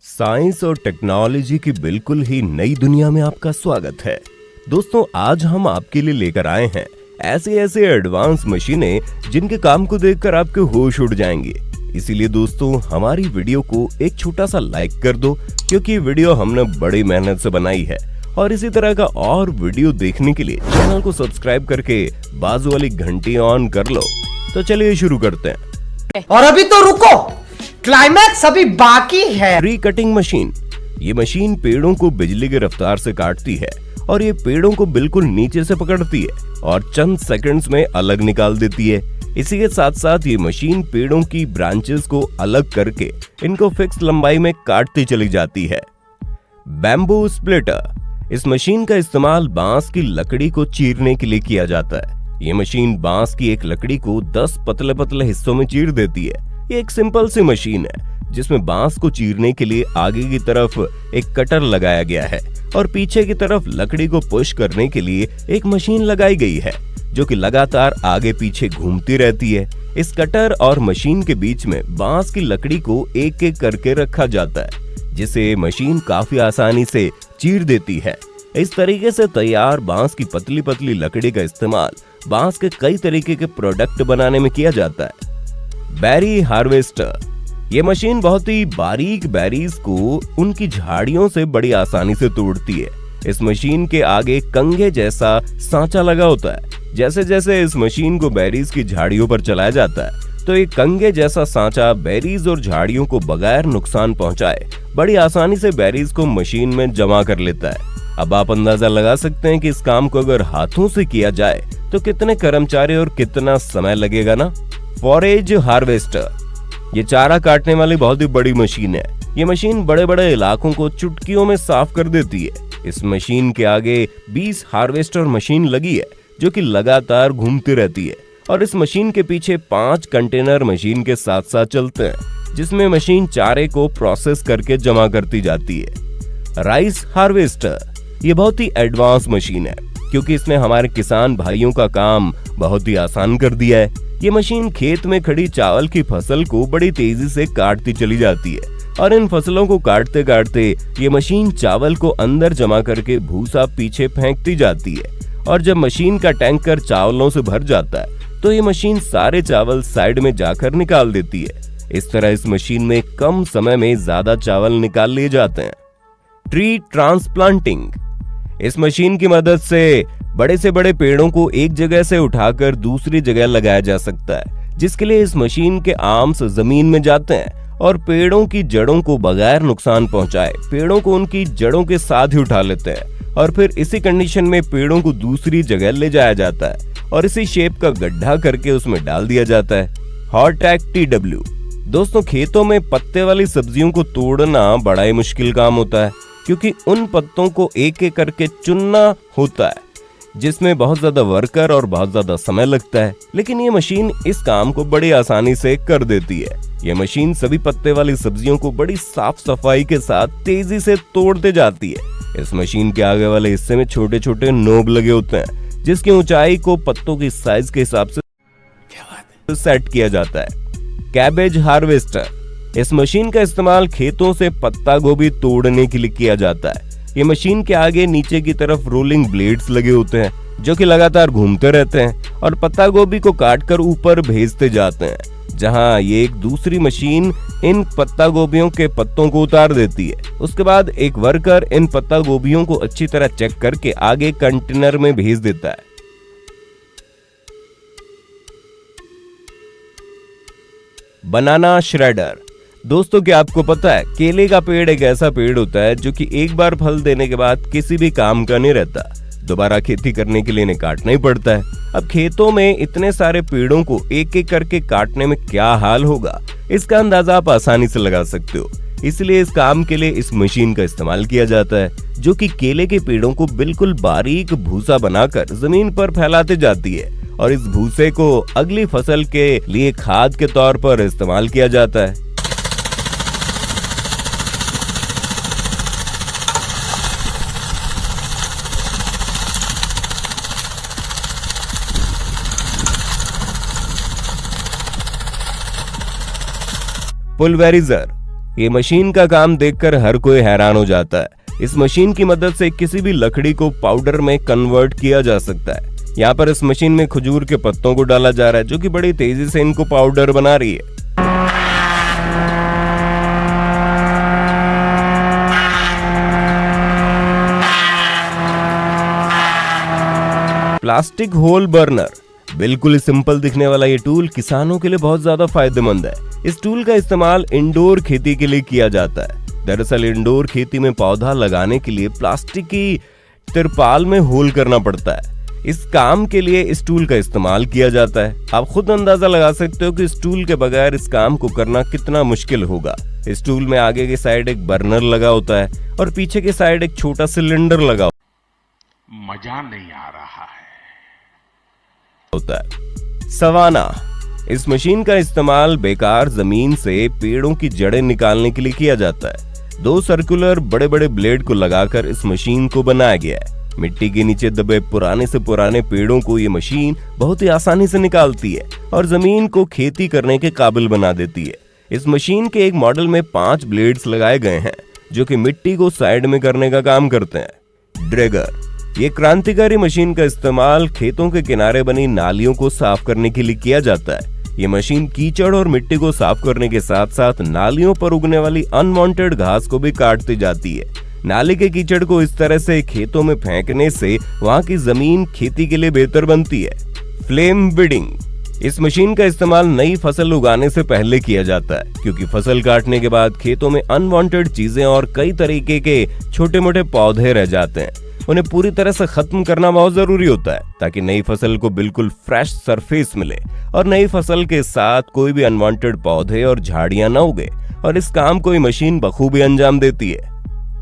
Science और technology की बिल्कुल ही नई दुनिया में आपका स्वागत है। दोस्तों, आज हम आपके लिए लेकर आए हैं ऐसे ऐसे एडवांस मशीनें जिनके काम को देखकर आपके होश उड़ जाएंगे। इसीलिए दोस्तों, हमारी वीडियो को एक छोटा सा लाइक कर दो, क्योंकि वीडियो हमने बड़ी मेहनत से बनाई है। और इसी तरह का और वीडियो देखने के लिए चैनल को सब्सक्राइब करके बाजू वाली घंटी ऑन कर लो। तो चलिए शुरू करते हैं। और अभी तो रुको, क्लाइमैक्स अभी बाकी है। Tree cutting machine. ये मशीन पेड़ों को बिजली की रफ्तार से काटती है और ये पेड़ों को बिल्कुल नीचे से पकड़ती है और चंद सेकंड्स में अलग निकाल देती है। इसी के साथ साथ ये मशीन पेड़ों की ब्रांचेस को अलग करके इनको फिक्स लंबाई में काटती चली जाती है। Bamboo splitter. इस मशीन का इस्तेमाल बांस की लकड़ी को चीरने के लिए किया जाता है। ये मशीन बांस की एक लकड़ी को 10 पतले पतले हिस्सों में चीर देती है। ये एक सिंपल सी मशीन है जिसमें बांस को चीरने के लिए आगे की तरफ एक कटर लगाया गया है और पीछे की तरफ लकड़ी को पुश करने के लिए एक मशीन लगाई गई है जो कि लगातार आगे पीछे घूमती रहती है। इस कटर और मशीन के बीच में बांस की लकड़ी को एक एक करके रखा जाता है, जिसे मशीन काफी आसानी से चीर देती है। इस तरीके से तैयार बांस की पतली पतली लकड़ी का इस्तेमाल बांस के कई तरीके के प्रोडक्ट बनाने में किया जाता है। Berry harvester. ये मशीन बहुत ही बारीक बेरीज को उनकी झाड़ियों से बड़ी आसानी से तोड़ती है। इस मशीन के आगे कंघे जैसा सांचा लगा होता है। जैसे जैसे इस मशीन को बेरीज की झाड़ियों पर चलाया जाता है तो एक कंघे जैसा सांचा बेरीज और झाड़ियों को बगैर नुकसान पहुंचाए बड़ी आसानी से बेरीज को मशीन में जमा कर लेता है। अब आप अंदाजा लगा सकते हैं कि इस काम को अगर हाथों से किया जाए तो कितने कर्मचारी और कितना समय लगेगा ना। Forage harvester. ये चारा काटने वाली बहुत ही बड़ी मशीन है। ये मशीन बड़े बड़े इलाकों को चुटकियों में साफ कर देती है। इस मशीन के आगे 20 हार्वेस्टर मशीन लगी है जो कि लगातार घूमती रहती है और इस मशीन के पीछे 5 कंटेनर मशीन के साथ साथ चलते हैं, जिसमें मशीन चारे को प्रोसेस करके जमा करती जाती है। Rice harvester. ये बहुत ही एडवांस मशीन है क्योंकि इसने हमारे किसान भाइयों का काम बहुत ही आसान कर दिया है। ये मशीन खेत में खड़ी चावल की फसल को बड़ी तेजी से काटती चली जाती है और इन फसलों को काटते काटते ये मशीन चावल को अंदर जमा करके भूसा पीछे फेंकती जाती है। और जब मशीन का टैंकर चावलों से भर जाता है तो ये मशीन सारे चावल साइड में जाकर निकाल देती है। इस तरह इस मशीन में कम समय में ज्यादा चावल निकाल लिए जाते हैं। Tree transplanting. इस मशीन की मदद से बड़े से बड़े पेड़ों को एक जगह से उठाकर दूसरी जगह लगाया जा सकता है, जिसके लिए इस मशीन के आर्म्स जमीन में जाते हैं और पेड़ों की जड़ों को बगैर नुकसान पहुंचाए पेड़ों को उनकी जड़ों के साथ ही उठा लेते हैं और फिर इसी कंडीशन में पेड़ों को दूसरी जगह ले जाया जाता है और इसी शेप का गड्ढा करके उसमें डाल दिया जाता है। हॉर्टेक TW। दोस्तों, खेतों में पत्ते वाली सब्जियों को तोड़ना बड़ा ही मुश्किल काम होता है क्योंकि उन पत्तों को एक एक करके चुनना होता है, जिसमें बहुत ज्यादा वर्कर और बहुत ज्यादा समय लगता है। लेकिन ये मशीन इस काम को बड़ी आसानी से कर देती है। ये मशीन सभी पत्ते वाली सब्जियों को बड़ी साफ सफाई के साथ तेजी से तोड़ते जाती है। इस मशीन के आगे वाले हिस्से में छोटे छोटे नोब लगे होते हैं, जिसकी ऊंचाई को पत्तों की साइज के हिसाब से सेट किया जाता है। Cabbage harvester. इस मशीन का इस्तेमाल खेतों से पत्ता गोभी तोड़ने के लिए किया जाता है। ये मशीन के आगे नीचे की तरफ रोलिंग ब्लेड्स लगे होते हैं जो कि लगातार घूमते रहते हैं और पत्ता गोभी को काटकर ऊपर भेजते जाते हैं, जहां ये एक दूसरी मशीन इन पत्ता गोभियों के पत्तों को उतार देती है। उसके बाद एक वर्कर इन पत्ता गोभियों को अच्छी तरह चेक करके आगे कंटेनर में भेज देता है। बनाना श्रेडर। दोस्तों, क्या आपको पता है केले का पेड़ एक ऐसा पेड़ होता है जो कि एक बार फल देने के बाद किसी भी काम का नहीं रहता, दोबारा खेती करने के लिए इन्हें काटना ही पड़ता है। अब खेतों में इतने सारे पेड़ों को एक एक करके काटने में क्या हाल होगा, इसका अंदाजा आप आसानी से लगा सकते हो। इसलिए इस काम के लिए इस मशीन का इस्तेमाल किया जाता है जो कि केले के पेड़ों को बिल्कुल बारीक भूसा बनाकर जमीन पर फैलाते जाती है और इस भूसे को अगली फसल के लिए खाद के तौर पर इस्तेमाल किया जाता है। पुलवेराइजर। ये मशीन का काम देखकर हर कोई हैरान हो जाता है। इस मशीन की मदद से किसी भी लकड़ी को पाउडर में कन्वर्ट किया जा सकता है। यहाँ पर इस मशीन में खजूर के पत्तों को डाला जा रहा है, जो कि बड़ी तेजी से इनको पाउडर बना रही है। प्लास्टिक होल बर्नर, बिल्कुल ही सिंपल दिखने वाला ये टूल किसानों के लिए बहुत ज्यादा फायदेमंद है। इस टूल का इस्तेमाल इंडोर खेती के लिए किया जाता है। दरअसल इंडोर खेती में पौधा लगाने के लिए प्लास्टिक की तिरपाल में होल करना पड़ता है। इस काम के लिए इस टूल का इस्तेमाल किया जाता है। आप खुद अंदाजा लगा सकते हो कि इस टूल के बगैर इस काम को करना कितना मुश्किल होगा। इस टूल में आगे की साइड एक बर्नर लगा होता है और पीछे की साइड एक छोटा सिलेंडर लगा मजा नहीं आ रहा होता है। सवाना, इस मशीन का इस्तेमाल बेकार जमीन से पेड़ों की जड़ें निकालने के लिए किया जाता है। 2 सर्कुलर बड़े बड़े ब्लेड को लगाकर इस मशीन को बनाया गया है। मिट्टी के नीचे दबे पुराने से पुराने पेड़ों को ये मशीन बहुत ही आसानी से निकालती है और जमीन को खेती करने के काबिल बना देती है। इस मशीन के एक मॉडल में 5 ब्लेड्स लगाए गए हैं, जो कि मिट्टी को साइड में करने का काम करते हैं। ड्रैगर, ये क्रांतिकारी मशीन का इस्तेमाल खेतों के किनारे बनी नालियों को साफ करने के लिए किया जाता है। ये मशीन कीचड़ और मिट्टी को साफ करने के साथ साथ नालियों पर उगने वाली अनवांटेड घास को भी काटती जाती है। नाली के कीचड़ को इस तरह से खेतों में फेंकने से वहां की जमीन खेती के लिए बेहतर बनती है। फ्लेम बीडिंग, इस मशीन का इस्तेमाल नई फसल उगाने से पहले किया जाता है, क्योंकि फसल काटने के बाद खेतों में अनवांटेड चीजें और कई तरीके के छोटे मोटे पौधे रह जाते हैं। उन्हें पूरी तरह से खत्म करना बहुत जरूरी होता है, ताकि नई फसल को बिल्कुल फ्रेश सरफेस मिले और नई फसल के साथ कोई भी अनवांटेड पौधे और झाड़ियां न उगे, और इस काम को ये मशीन बखूबी अंजाम देती है।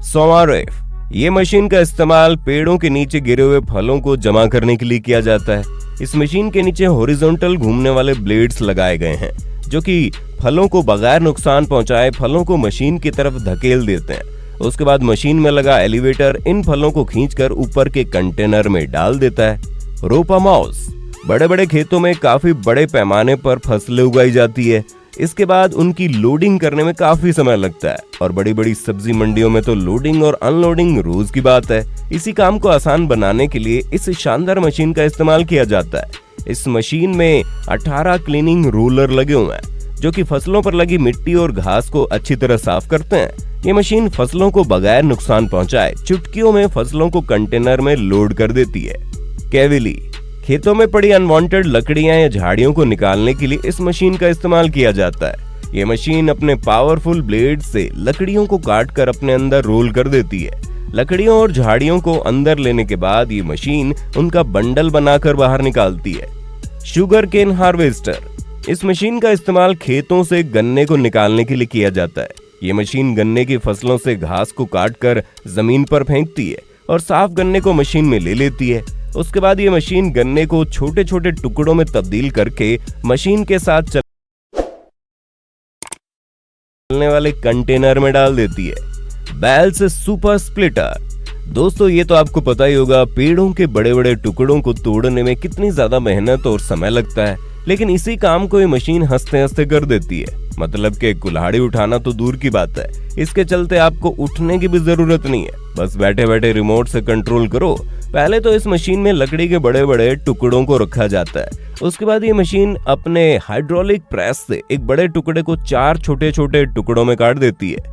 सोमारेफ, ये मशीन का इस्तेमाल पेड़ों के नीचे गिरे हुए फलों को जमा करने के लिए किया जाता है। इस मशीन के नीचे हॉरिजॉन्टल घूमने वाले ब्लेड्स लगाए गए हैं, जो कि फलों को बगैर नुकसान पहुंचाए फलों को मशीन की तरफ धकेल देते हैं। उसके बाद मशीन में लगा एलिवेटर इन फलों को खींचकर ऊपर के कंटेनर में डाल देता है। रोपा माउस, बड़े बड़े खेतों में काफी बड़े पैमाने पर फसलें उगाई जाती है। इसके बाद उनकी लोडिंग करने में काफी समय लगता है, और बड़ी बड़ी सब्जी मंडियों में तो लोडिंग और अनलोडिंग रोज की बात है। इसी काम को आसान बनाने के लिए इस शानदार मशीन का इस्तेमाल किया जाता है। इस मशीन में 18 क्लीनिंग रोलर लगे हुए हैं, जो कि फसलों पर लगी मिट्टी और घास को अच्छी तरह साफ करते हैं। ये मशीन फसलों को बगैर नुकसान पहुंचाए चुटकियों में फसलों को कंटेनर में लोड कर देती है। कैविली, खेतों में पड़ी अनवांटेड लकड़ियां या झाड़ियों को निकालने के लिए इस मशीन का इस्तेमाल किया जाता है। ये मशीन अपने पावरफुल ब्लेड से लकड़ियों को काटकर अपने अंदर रोल कर देती है। लकड़ियों और झाड़ियों को अंदर लेने के बाद ये मशीन उनका बंडल बनाकर बाहर निकालती है। शुगर केन हार्वेस्टर, इस मशीन का इस्तेमाल खेतों से गन्ने को निकालने के लिए किया जाता है। ये मशीन गन्ने की फसलों से घास को काटकर जमीन पर फेंकती है और साफ गन्ने को मशीन में ले लेती है। उसके बाद ये मशीन गन्ने को छोटे छोटे टुकड़ों में तब्दील करके मशीन के साथ चलने वाले कंटेनर में डाल देती है। बेल्स सुपर स्प्लिटर, दोस्तों ये तो आपको पता ही होगा, पेड़ों के बड़े बड़े टुकड़ों को तोड़ने में कितनी ज्यादा मेहनत और समय लगता है, लेकिन इसी काम को ये मशीन हंसते हंसते कर देती है। मतलब कि कुल्हाड़ी उठाना तो दूर की बात है, इसके चलते आपको उठने की भी जरूरत नहीं है, बस बैठे बैठे रिमोट से कंट्रोल करो। पहले तो इस मशीन में लकड़ी के बड़े बड़े टुकड़ों को रखा जाता है। उसके बाद ये मशीन अपने हाइड्रोलिक प्रेस से एक बड़े टुकड़े को 4 छोटे छोटे टुकड़ों में काट देती है।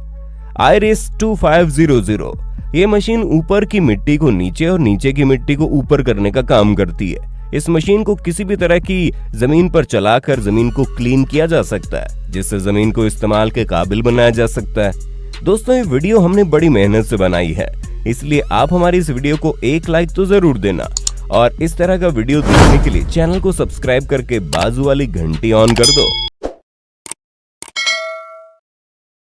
आयरिस 2500, ये मशीन ऊपर की मिट्टी को नीचे और नीचे की मिट्टी को ऊपर करने का काम करती है। इस मशीन को किसी भी तरह की जमीन पर चलाकर जमीन को क्लीन किया जा सकता है, जिससे जमीन को इस्तेमाल के काबिल बनाया जा सकता है। दोस्तों ये वीडियो हमने बड़ी मेहनत से बनाई है, इसलिए आप हमारी इस वीडियो को एक लाइक तो जरूर देना, और इस तरह का वीडियो देखने के लिए चैनल को सब्सक्राइब करके बाजू वाली घंटी ऑन कर दो।